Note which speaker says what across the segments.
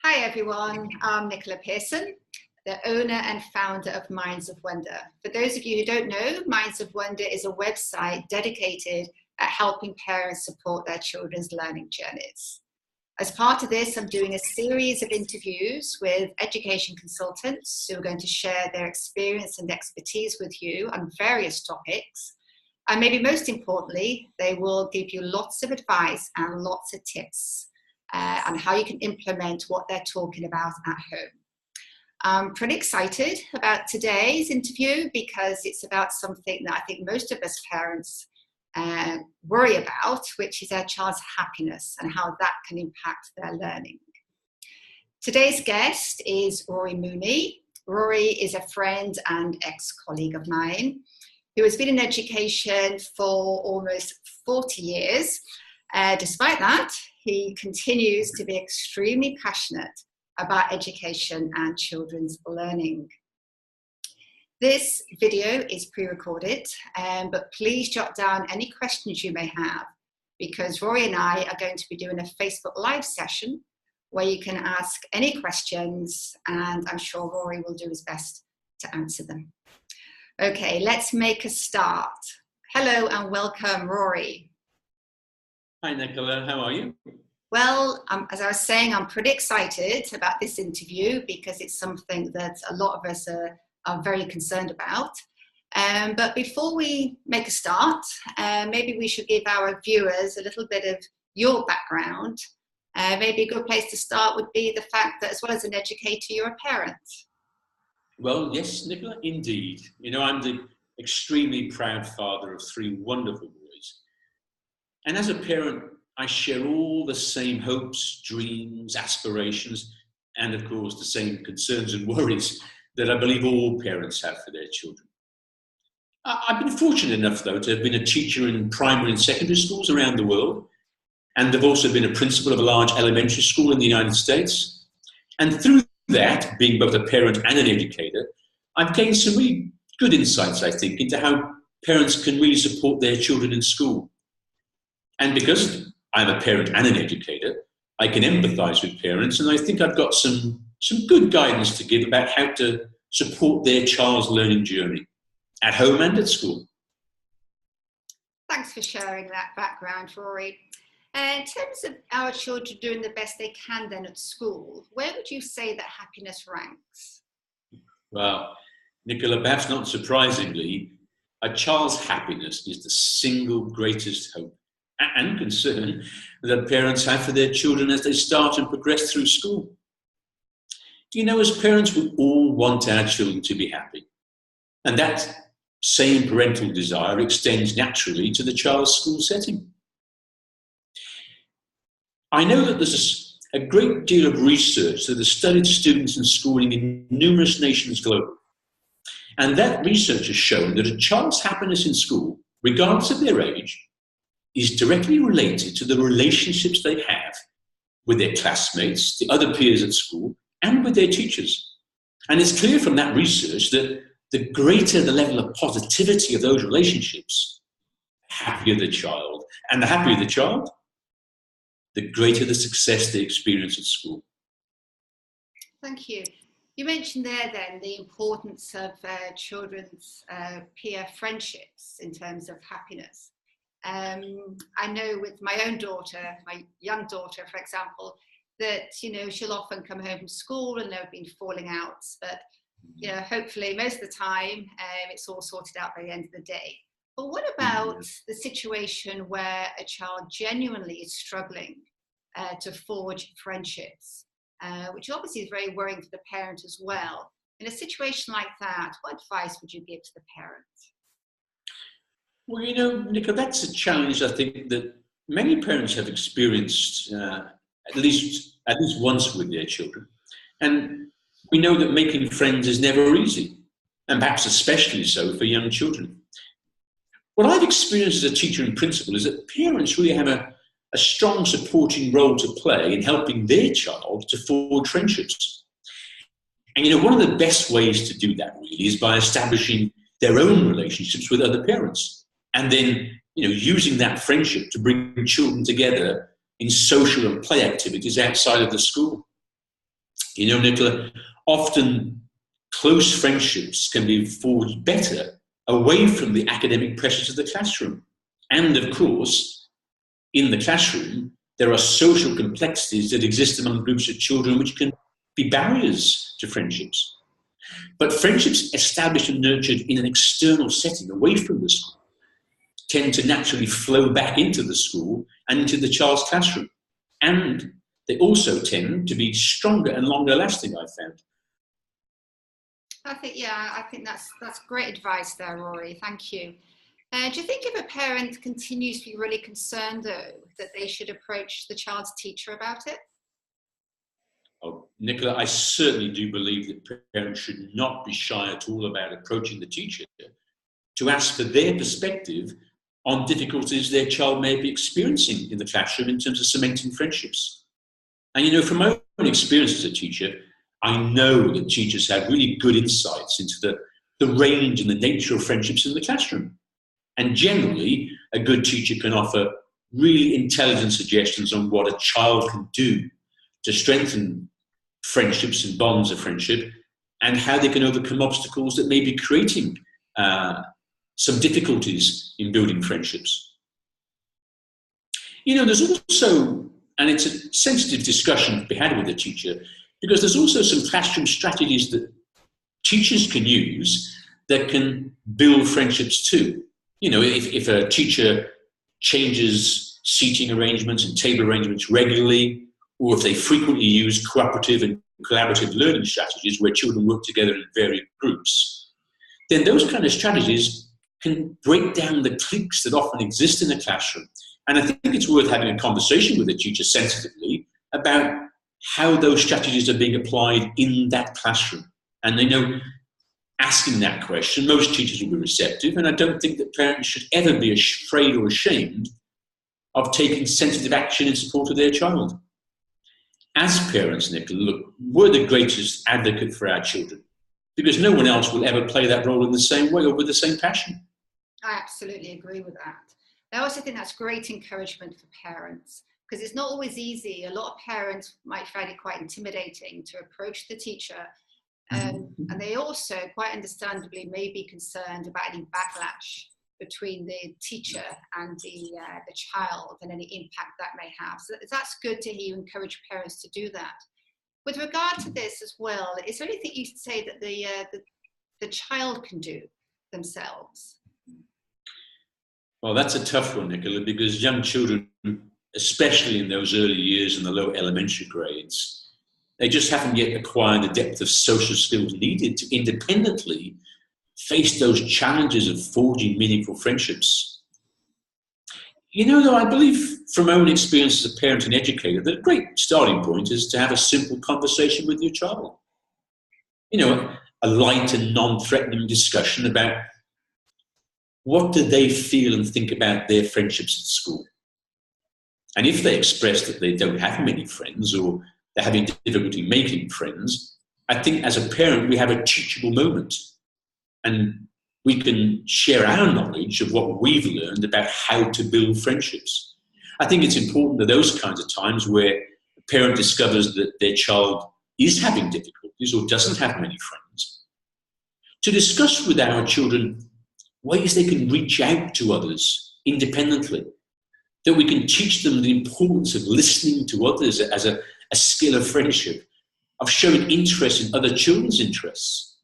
Speaker 1: Hi everyone, I'm Nicola Pearson, the owner and founder of Minds of Wonder. For those of you who don't know, Minds of Wonder is a website dedicated at helping parents support their children's learning journeys. As part of this, I'm doing a series of interviews with education consultants who are going to share their experience and expertise with you on various topics. And maybe most importantly, they will give you lots of advice and lots of tips on how you can implement what they're talking about at home. I'm pretty excited about today's interview because it's about something that I think most of us parents worry about, which is our child's happiness and how that can impact their learning. Today's guest is Rory Mooney. Rory is a friend and ex-colleague of mine who has been in education for almost 40 years. Despite that, he continues to be extremely passionate about education and children's learning. This video is pre-recorded, but please jot down any questions you may have because Rory and I are going to be doing a Facebook Live session where you can ask any questions and I'm sure Rory will do his best to answer them. Okay, let's make a start. Hello and welcome, Rory.
Speaker 2: Hi, Nicola. How are you?
Speaker 1: Well, as I was saying, I'm pretty excited about this interview because it's something that a lot of us are very concerned about. But before we make a start, maybe we should give our viewers a little bit of your background. Maybe a good place to start would be the fact that as well as an educator, you're a parent.
Speaker 2: Well, yes, Nicola, indeed. You know, I'm the extremely proud father of 3 wonderful boys. And as a parent, I share all the same hopes, dreams, aspirations, and of course the same concerns and worries that I believe all parents have for their children. I've been fortunate enough, though, to have been a teacher in primary and secondary schools around the world, and I've also been a principal of a large elementary school in the United States. And through that, being both a parent and an educator, I've gained some really good insights, I think, into how parents can really support their children in school. And because I'm a parent and an educator, I can empathise with parents, and I think I've got some good guidance to give about how to support their child's learning journey at home and at school.
Speaker 1: Thanks for sharing that background, Rory. In terms of our children doing the best they can then at school, where would you say that happiness ranks?
Speaker 2: Well, Nicola, perhaps not surprisingly, a child's happiness is the single greatest hope and concern that parents have for their children as they start and progress through school. You know, as parents, we all want our children to be happy. And that same parental desire extends naturally to the child's school setting. I know that there's a great deal of research that has studied students and schooling in numerous nations globally. And that research has shown that a child's happiness in school, regardless of their age, is directly related to the relationships they have with their classmates, the other peers at school, and with their teachers. And it's clear from that research that the greater the level of positivity of those relationships, the happier the child. And the happier the child, the greater the success they experience at school. Thank
Speaker 1: you. You mentioned there then the importance of children's peer friendships in terms of happiness. I know with my own daughter, my young daughter, for example, that, you know, she'll often come home from school and there have been falling outs, but, you know, hopefully most of the time it's all sorted out by the end of the day. But what about the situation where a child genuinely is struggling to forge friendships, which obviously is very worrying for the parent as well? In a situation like that, what advice would you give to the parent?
Speaker 2: Well, you know, Nicola, that's a challenge I think that many parents have experienced at least once with their children. And we know that making friends is never easy, and perhaps especially so for young children. What I've experienced as a teacher and principal is that parents really have a strong supporting role to play in helping their child to forge friendships. And, you know, one of the best ways to do that really is by establishing their own relationships with other parents. And then, you know, using that friendship to bring children together in social and play activities outside of the school. You know, Nicola, often close friendships can be forged better away from the academic pressures of the classroom. And of course, in the classroom, there are social complexities that exist among groups of children which can be barriers to friendships. But friendships established and nurtured in an external setting away from the school tend to naturally flow back into the school and into the child's classroom. And they also tend to be stronger and longer lasting, I've found.
Speaker 1: I think that's great advice there, Rory. Thank you. Do you think if a parent continues to be really concerned, though, that they should approach the child's teacher about it?
Speaker 2: Oh, Nicola, I certainly do believe that parents should not be shy at all about approaching the teacher to ask for their perspective on difficulties their child may be experiencing in the classroom in terms of cementing friendships. And you know, from my own experience as a teacher, I know that teachers have really good insights into the range and the nature of friendships in the classroom. And generally, a good teacher can offer really intelligent suggestions on what a child can do to strengthen friendships and bonds of friendship, and how they can overcome obstacles that may be creating some difficulties in building friendships. You know, there's also, and it's a sensitive discussion to be had with the teacher, because there's also some classroom strategies that teachers can use that can build friendships too. You know, if a teacher changes seating arrangements and table arrangements regularly, or if they frequently use cooperative and collaborative learning strategies where children work together in varied groups, then those kind of strategies can break down the cliques that often exist in the classroom. And I think it's worth having a conversation with the teacher sensitively about how those strategies are being applied in that classroom. And you know, asking that question, most teachers will be receptive, and I don't think that parents should ever be afraid or ashamed of taking sensitive action in support of their child. As parents, Nicola, look, we're the greatest advocate for our children, because no one else will ever play that role in the same way or with the same passion.
Speaker 1: I absolutely agree with that. I also think that's great encouragement for parents, because it's not always easy. A lot of parents might find it quite intimidating to approach the teacher, and they also, quite understandably, may be concerned about any backlash between the teacher and the child and any impact that may have. So that's good to hear you encourage parents to do that. With regard to this as well, is there anything you say that the child can do themselves?
Speaker 2: Well, that's a tough one, Nicola, because young children, especially in those early years in the low elementary grades, they just haven't yet acquired the depth of social skills needed to independently face those challenges of forging meaningful friendships. You know, though, I believe from my own experience as a parent and educator, that a great starting point is to have a simple conversation with your child. You know, a light and non-threatening discussion about what do they feel and think about their friendships at school. And if they express that they don't have many friends or they're having difficulty making friends, I think as a parent we have a teachable moment. And we can share our knowledge of what we've learned about how to build friendships. I think it's important that those kinds of times where a parent discovers that their child is having difficulties or doesn't have many friends, to discuss with our children ways they can reach out to others independently, that we can teach them the importance of listening to others as a skill of friendship, of showing interest in other children's interests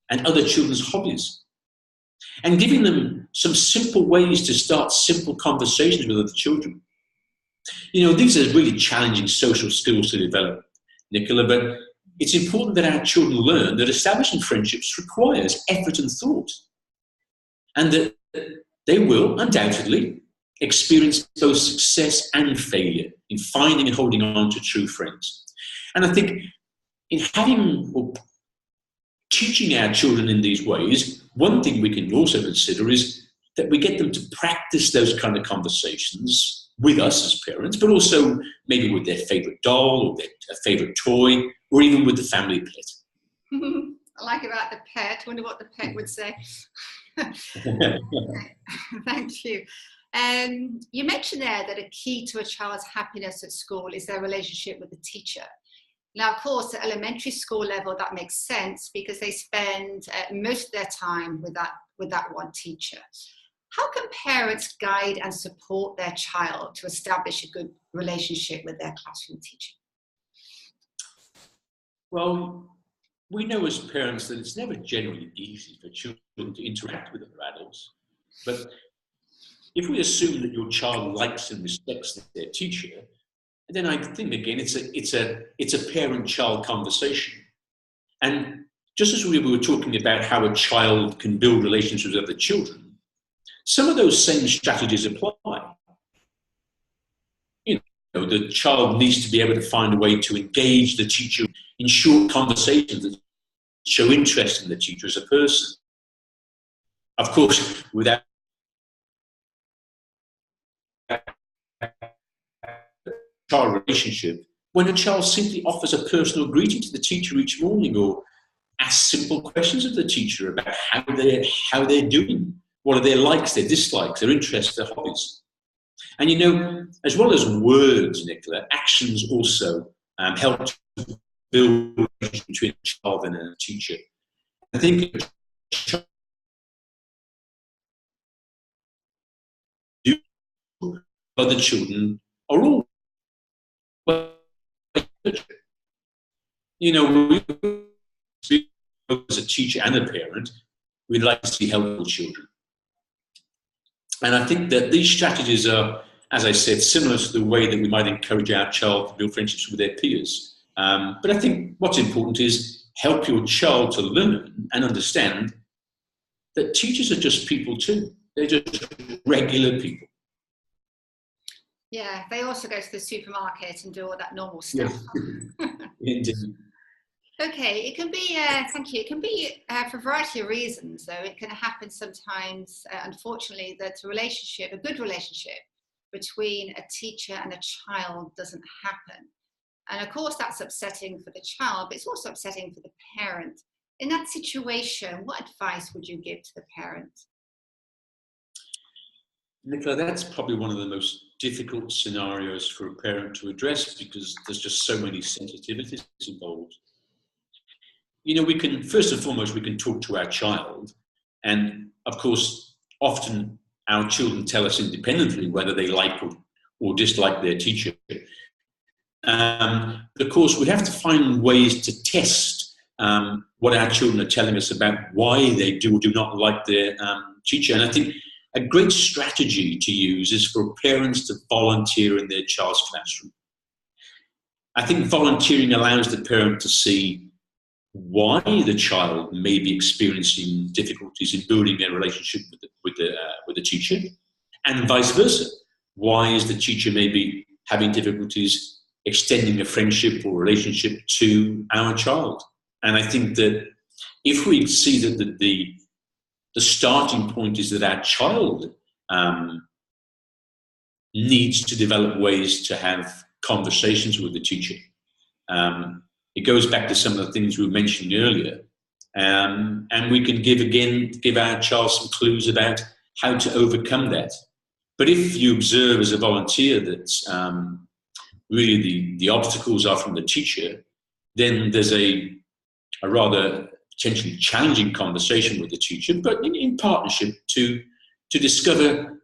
Speaker 2: and other children's hobbies, and giving them some simple ways to start simple conversations with other children. You know, these are really challenging social skills to develop, Nicola, but it's important that our children learn that establishing friendships requires effort and thought, and that they will undoubtedly experience both success and failure in finding and holding on to true friends. And I think in having or teaching our children in these ways, one thing we can also consider is that we get them to practice those kind of conversations with us as parents, but also maybe with their favorite doll or their favorite toy, or even with the family pet.
Speaker 1: I like about the pet. Wonder what the pet would say. Thank you. You mentioned there that a key to a child's happiness at school is their relationship with the teacher. Now, of course, at elementary school level, that makes sense because they spend most of their time with that one teacher. How can parents guide and support their child to establish a good relationship with their classroom teacher?
Speaker 2: Well, we know as parents that it's never generally easy for children to interact with other adults. But if we assume that your child likes and respects their teacher, then I think again it's a parent-child conversation. And just as we were talking about how a child can build relationships with other children, some of those same strategies apply. You know, the child needs to be able to find a way to engage the teacher in short conversations that show interest in the teacher as a person. Of course, without child relationship, when a child simply offers a personal greeting to the teacher each morning or asks simple questions of the teacher about how they're doing, what are their likes, their dislikes, their interests, their hobbies. And you know, as well as words, Nicola, actions also help to build a relationship between a child and a teacher. I think other children are all, you know, as a teacher and a parent, we'd like to see helpful children. And I think that these strategies are, as I said, similar to the way that we might encourage our child to build friendships with their peers. But I think what's important is help your child to learn and understand that teachers are just people too. They're just regular people.
Speaker 1: Yeah, they also go to the supermarket and do all that normal stuff.
Speaker 2: Indeed.
Speaker 1: Okay, it can be, thank you, it can be for a variety of reasons, though. It can happen sometimes, unfortunately, that a good relationship between a teacher and a child doesn't happen. And of course, that's upsetting for the child, but it's also upsetting for the parent. In that situation, what advice would you give to the parent?
Speaker 2: Nicola, that's probably one of the most difficult scenarios for a parent to address because there's just so many sensitivities involved. You know, we can, first and foremost, we can talk to our child. And of course, often our children tell us independently whether they like or dislike their teacher. But of course, we have to find ways to test what our children are telling us about why they do or do not like their teacher. And I think a great strategy to use is for parents to volunteer in their child's classroom. I think volunteering allows the parent to see why the child may be experiencing difficulties in building a relationship with the teacher, and vice versa. Why is the teacher maybe having difficulties extending a friendship or relationship to our child? And I think that if we see that the starting point is that our child needs to develop ways to have conversations with the teacher. It goes back to some of the things we mentioned earlier. And we can give our child some clues about how to overcome that. But if you observe as a volunteer that really the obstacles are from the teacher, then there's a rather potentially challenging conversation with the teacher, but in partnership to discover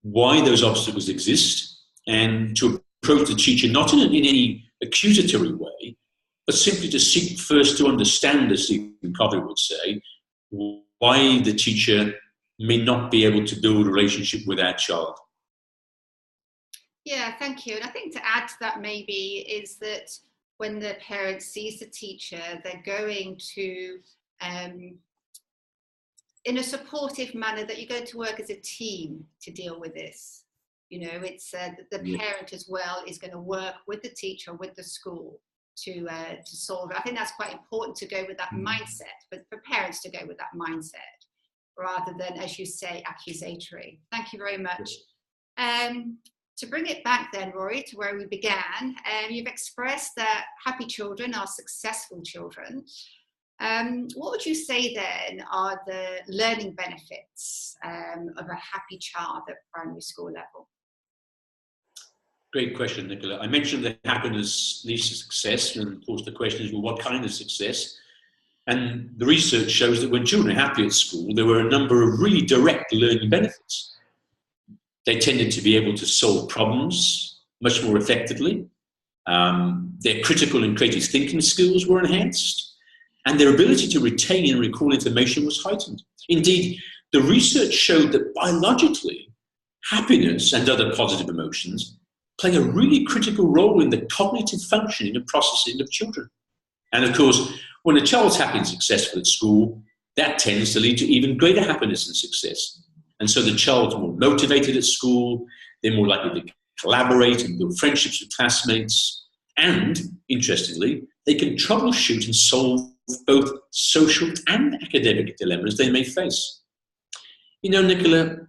Speaker 2: why those obstacles exist and to approach the teacher not in any accusatory way, but simply to seek first to understand, as Stephen Covey would say, why the teacher may not be able to build a relationship with our child.
Speaker 1: Yeah, thank you. And I think to add to that maybe is that when the parent sees the teacher, they're going to, in a supportive manner, that you're going to work as a team to deal with this. You know, it's the parent as well is going to work with the teacher, with the school to solve it. I think that's quite important to go with that mindset, but for parents to go with that mindset rather than, as you say, accusatory. Thank you very much. To bring it back then, Rory, to where we began, you've expressed that happy children are successful children. What would you say then are the learning benefits of a happy child at primary school level?
Speaker 2: Great question, Nicola. I mentioned that happiness leads to success, and of course the question is, well, what kind of success? And the research shows that when children are happy at school, there were a number of really direct learning benefits. They tended to be able to solve problems much more effectively. Their critical and creative thinking skills were enhanced, and their ability to retain and recall information was heightened. Indeed, the research showed that biologically, happiness and other positive emotions play a really critical role in the cognitive functioning and processing of children. And of course, when a child's happy and successful at school, that tends to lead to even greater happiness and success. And so the child's more motivated at school, they're more likely to collaborate and build friendships with classmates, and, interestingly, they can troubleshoot and solve both social and academic dilemmas they may face. You know, Nicola,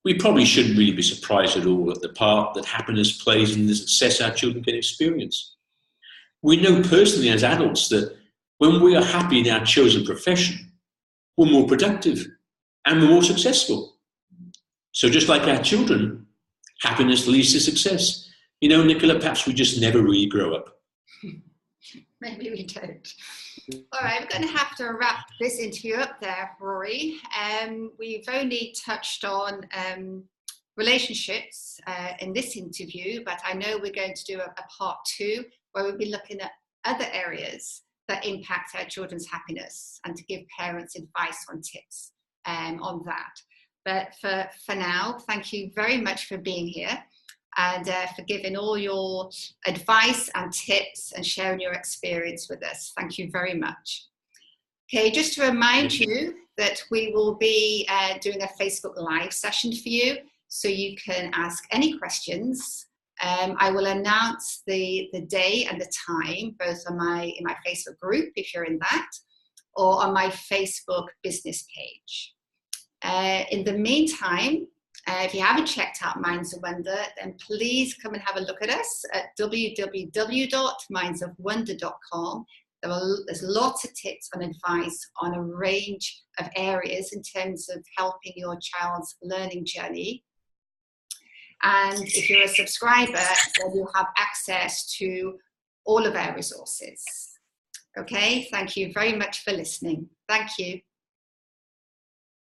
Speaker 2: we probably shouldn't really be surprised at all at the part that happiness plays in the success our children can experience. We know personally as adults that when we are happy in our chosen profession, we're more productive and we're more successful. So just like our children, happiness leads to success. You know, Nicola, perhaps we just never really grow up.
Speaker 1: Maybe we don't. All right, we're going to have to wrap this interview up there, Rory. We've only touched on relationships in this interview, but I know we're going to do a part 2 where we'll be looking at other areas that impact our children's happiness and to give parents advice on tips on that. But for now, thank you very much for being here and for giving all your advice and tips and sharing your experience with us. Thank you very much. Okay, just to remind you that we will be doing a Facebook Live session for you, so you can ask any questions. I will announce the day and the time, both on in my Facebook group, if you're in that, or on my Facebook business page. In the meantime, if you haven't checked out Minds of Wonder, then please come and have a look at us at www.mindsofwonder.com. There's lots of tips and advice on a range of areas in terms of helping your child's learning journey. And if you're a subscriber, then you'll have access to all of our resources. Okay, thank you very much for listening. Thank you.